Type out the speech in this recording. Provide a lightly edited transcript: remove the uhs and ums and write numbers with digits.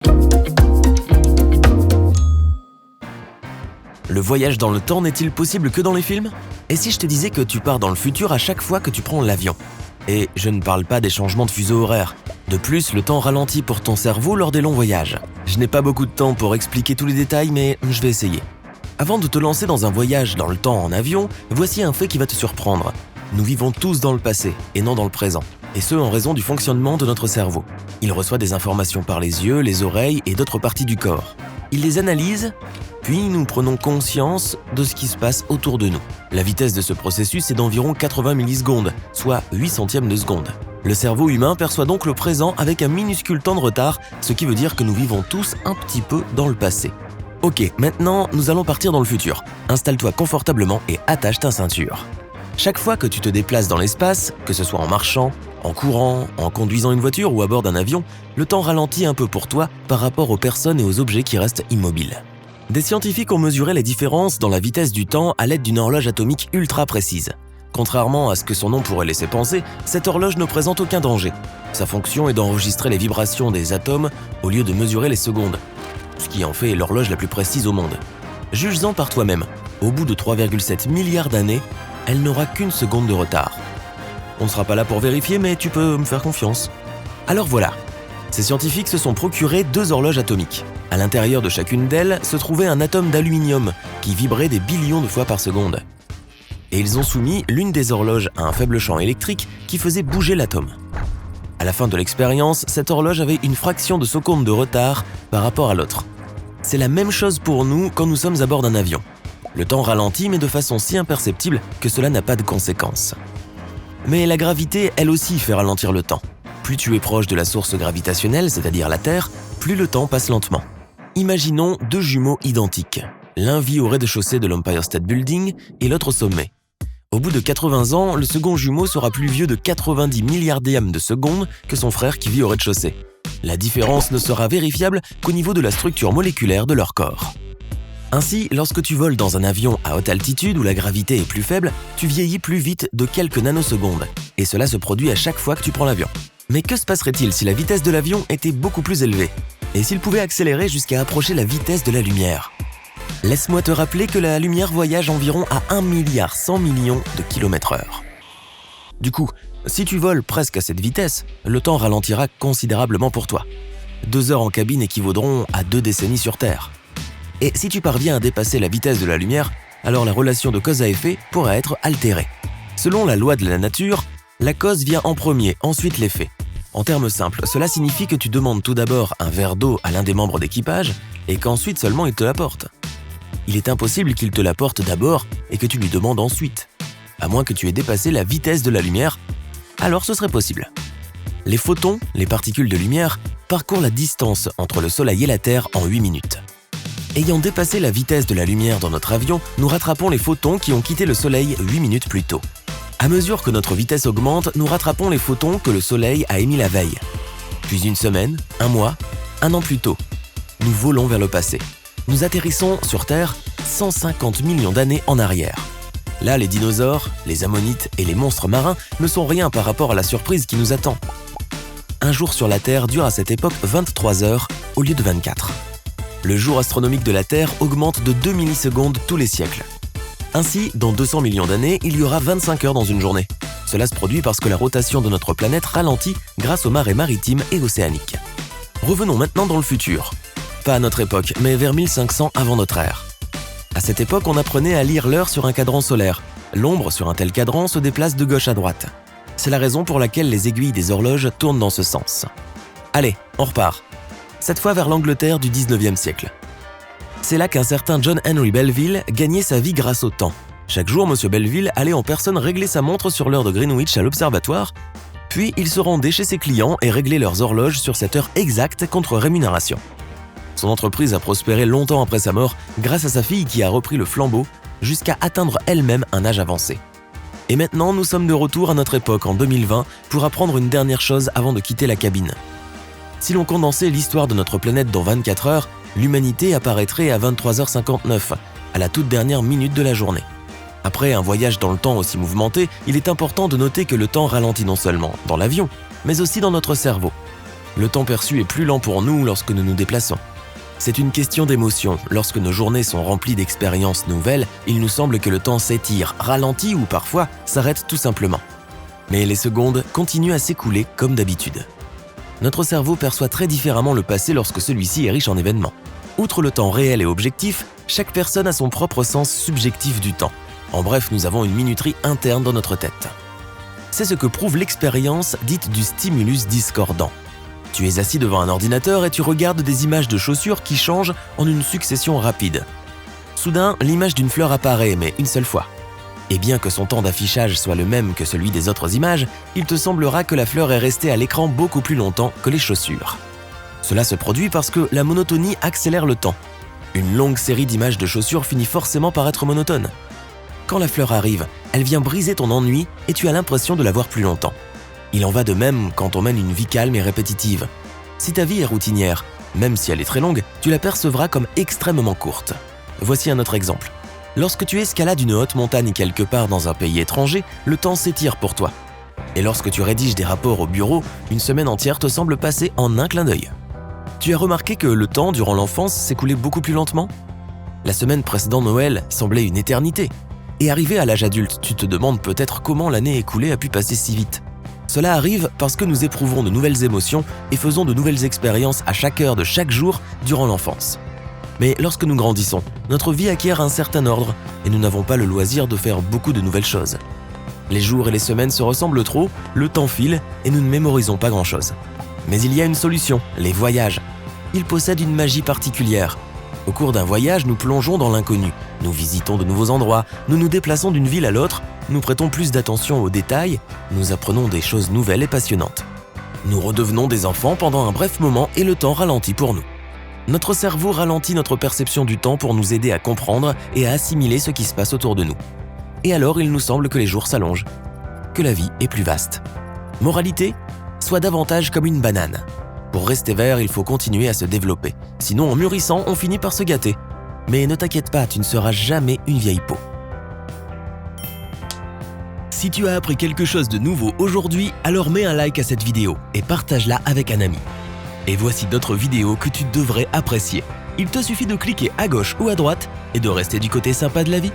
Le voyage dans le temps n'est-il possible que dans les films ? Et si je te disais que tu pars dans le futur à chaque fois que tu prends l'avion ? Et je ne parle pas des changements de fuseau horaire. De plus, le temps ralentit pour ton cerveau lors des longs voyages. Je n'ai pas beaucoup de temps pour expliquer tous les détails, mais je vais essayer. Avant de te lancer dans un voyage dans le temps en avion, voici un fait qui va te surprendre. Nous vivons tous dans le passé et non dans le présent. Et ce en raison du fonctionnement de notre cerveau. Il reçoit des informations par les yeux, les oreilles et d'autres parties du corps. Il les analyse, puis nous prenons conscience de ce qui se passe autour de nous. La vitesse de ce processus est d'environ 80 millisecondes, soit 8 centièmes de seconde. Le cerveau humain perçoit donc le présent avec un minuscule temps de retard, ce qui veut dire que nous vivons tous un petit peu dans le passé. Ok, maintenant nous allons partir dans le futur. Installe-toi confortablement et attache ta ceinture. Chaque fois que tu te déplaces dans l'espace, que ce soit en marchant, en courant, en conduisant une voiture ou à bord d'un avion, le temps ralentit un peu pour toi par rapport aux personnes et aux objets qui restent immobiles. Des scientifiques ont mesuré les différences dans la vitesse du temps à l'aide d'une horloge atomique ultra précise. Contrairement à ce que son nom pourrait laisser penser, cette horloge ne présente aucun danger. Sa fonction est d'enregistrer les vibrations des atomes au lieu de mesurer les secondes, ce qui en fait l'horloge la plus précise au monde. Juge-en par toi-même. Au bout de 3,7 milliards d'années, elle n'aura qu'une seconde de retard. On ne sera pas là pour vérifier, mais tu peux me faire confiance. Alors voilà, ces scientifiques se sont procurés 2 horloges atomiques. À l'intérieur de chacune d'elles se trouvait un atome d'aluminium qui vibrait des billions de fois par seconde. Et ils ont soumis l'une des horloges à un faible champ électrique qui faisait bouger l'atome. À la fin de l'expérience, cette horloge avait une fraction de seconde de retard par rapport à l'autre. C'est la même chose pour nous quand nous sommes à bord d'un avion. Le temps ralentit, mais de façon si imperceptible que cela n'a pas de conséquences. Mais la gravité, elle aussi, fait ralentir le temps. Plus tu es proche de la source gravitationnelle, c'est-à-dire la Terre, plus le temps passe lentement. Imaginons 2 jumeaux identiques. L'un vit au rez-de-chaussée de l'Empire State Building et l'autre au sommet. Au bout de 80 ans, le second jumeau sera plus vieux de 90 milliardièmes de seconde que son frère qui vit au rez-de-chaussée. La différence ne sera vérifiable qu'au niveau de la structure moléculaire de leur corps. Ainsi, lorsque tu voles dans un avion à haute altitude où la gravité est plus faible, tu vieillis plus vite de quelques nanosecondes. Et cela se produit à chaque fois que tu prends l'avion. Mais que se passerait-il si la vitesse de l'avion était beaucoup plus élevée ? Et s'il pouvait accélérer jusqu'à approcher la vitesse de la lumière ? Laisse-moi te rappeler que la lumière voyage environ à 1,1 milliard de km/h. Du coup, si tu voles presque à cette vitesse, le temps ralentira considérablement pour toi. 2 heures en cabine équivaudront à 2 décennies sur Terre. Et si tu parviens à dépasser la vitesse de la lumière, alors la relation de cause à effet pourra être altérée. Selon la loi de la nature, la cause vient en premier, ensuite l'effet. En termes simples, cela signifie que tu demandes tout d'abord un verre d'eau à l'un des membres d'équipage et qu'ensuite seulement il te l'apporte. Il est impossible qu'il te l'apporte d'abord et que tu lui demandes ensuite. À moins que tu aies dépassé la vitesse de la lumière, alors ce serait possible. Les photons, les particules de lumière, parcourent la distance entre le Soleil et la Terre en 8 minutes. Ayant dépassé la vitesse de la lumière dans notre avion, nous rattrapons les photons qui ont quitté le Soleil 8 minutes plus tôt. À mesure que notre vitesse augmente, nous rattrapons les photons que le Soleil a émis la veille. Puis 1 semaine, 1 mois, 1 an plus tôt, nous volons vers le passé. Nous atterrissons sur Terre 150 millions d'années en arrière. Là, les dinosaures, les ammonites et les monstres marins ne sont rien par rapport à la surprise qui nous attend. Un jour sur la Terre dure à cette époque 23 heures au lieu de 24. Le jour astronomique de la Terre augmente de 2 millisecondes tous les siècles. Ainsi, dans 200 millions d'années, il y aura 25 heures dans une journée. Cela se produit parce que la rotation de notre planète ralentit grâce aux marées maritimes et océaniques. Revenons maintenant dans le futur. Pas à notre époque, mais vers 1500 avant notre ère. À cette époque, on apprenait à lire l'heure sur un cadran solaire. L'ombre sur un tel cadran se déplace de gauche à droite. C'est la raison pour laquelle les aiguilles des horloges tournent dans ce sens. Allez, on repart. Cette fois vers l'Angleterre du 19e siècle. C'est là qu'un certain John Henry Belleville gagnait sa vie grâce au temps. Chaque jour, M. Belleville allait en personne régler sa montre sur l'heure de Greenwich à l'observatoire, puis il se rendait chez ses clients et réglait leurs horloges sur cette heure exacte contre rémunération. Son entreprise a prospéré longtemps après sa mort grâce à sa fille qui a repris le flambeau jusqu'à atteindre elle-même un âge avancé. Et maintenant, nous sommes de retour à notre époque en 2020 pour apprendre une dernière chose avant de quitter la cabine. Si l'on condensait l'histoire de notre planète dans 24 heures, l'humanité apparaîtrait à 23h59, à la toute dernière minute de la journée. Après un voyage dans le temps aussi mouvementé, il est important de noter que le temps ralentit non seulement dans l'avion, mais aussi dans notre cerveau. Le temps perçu est plus lent pour nous lorsque nous nous déplaçons. C'est une question d'émotion. Lorsque nos journées sont remplies d'expériences nouvelles, il nous semble que le temps s'étire, ralentit ou parfois s'arrête tout simplement. Mais les secondes continuent à s'écouler comme d'habitude. Notre cerveau perçoit très différemment le passé lorsque celui-ci est riche en événements. Outre le temps réel et objectif, chaque personne a son propre sens subjectif du temps. En bref, nous avons une minuterie interne dans notre tête. C'est ce que prouve l'expérience dite du stimulus discordant. Tu es assis devant un ordinateur et tu regardes des images de chaussures qui changent en une succession rapide. Soudain, l'image d'une fleur apparaît, mais une seule fois. Et bien que son temps d'affichage soit le même que celui des autres images, il te semblera que la fleur est restée à l'écran beaucoup plus longtemps que les chaussures. Cela se produit parce que la monotonie accélère le temps. Une longue série d'images de chaussures finit forcément par être monotone. Quand la fleur arrive, elle vient briser ton ennui et tu as l'impression de la voir plus longtemps. Il en va de même quand on mène une vie calme et répétitive. Si ta vie est routinière, même si elle est très longue, tu la percevras comme extrêmement courte. Voici un autre exemple. Lorsque tu escalades une haute montagne quelque part dans un pays étranger, le temps s'étire pour toi. Et lorsque tu rédiges des rapports au bureau, une semaine entière te semble passer en un clin d'œil. Tu as remarqué que le temps durant l'enfance s'écoulait beaucoup plus lentement ? La semaine précédant Noël semblait une éternité. Et arrivé à l'âge adulte, tu te demandes peut-être comment l'année écoulée a pu passer si vite. Cela arrive parce que nous éprouvons de nouvelles émotions et faisons de nouvelles expériences à chaque heure de chaque jour durant l'enfance. Mais lorsque nous grandissons, notre vie acquiert un certain ordre et nous n'avons pas le loisir de faire beaucoup de nouvelles choses. Les jours et les semaines se ressemblent trop, le temps file et nous ne mémorisons pas grand-chose. Mais il y a une solution, les voyages. Ils possèdent une magie particulière. Au cours d'un voyage, nous plongeons dans l'inconnu. Nous visitons de nouveaux endroits, nous nous déplaçons d'une ville à l'autre, nous prêtons plus d'attention aux détails, nous apprenons des choses nouvelles et passionnantes. Nous redevenons des enfants pendant un bref moment et le temps ralentit pour nous. Notre cerveau ralentit notre perception du temps pour nous aider à comprendre et à assimiler ce qui se passe autour de nous. Et alors il nous semble que les jours s'allongent, que la vie est plus vaste. Moralité ? Sois davantage comme une banane. Pour rester vert, il faut continuer à se développer. Sinon, en mûrissant, on finit par se gâter. Mais ne t'inquiète pas, tu ne seras jamais une vieille peau. Si tu as appris quelque chose de nouveau aujourd'hui, alors mets un like à cette vidéo et partage-la avec un ami. Et voici d'autres vidéos que tu devrais apprécier. Il te suffit de cliquer à gauche ou à droite et de rester du côté sympa de la vie.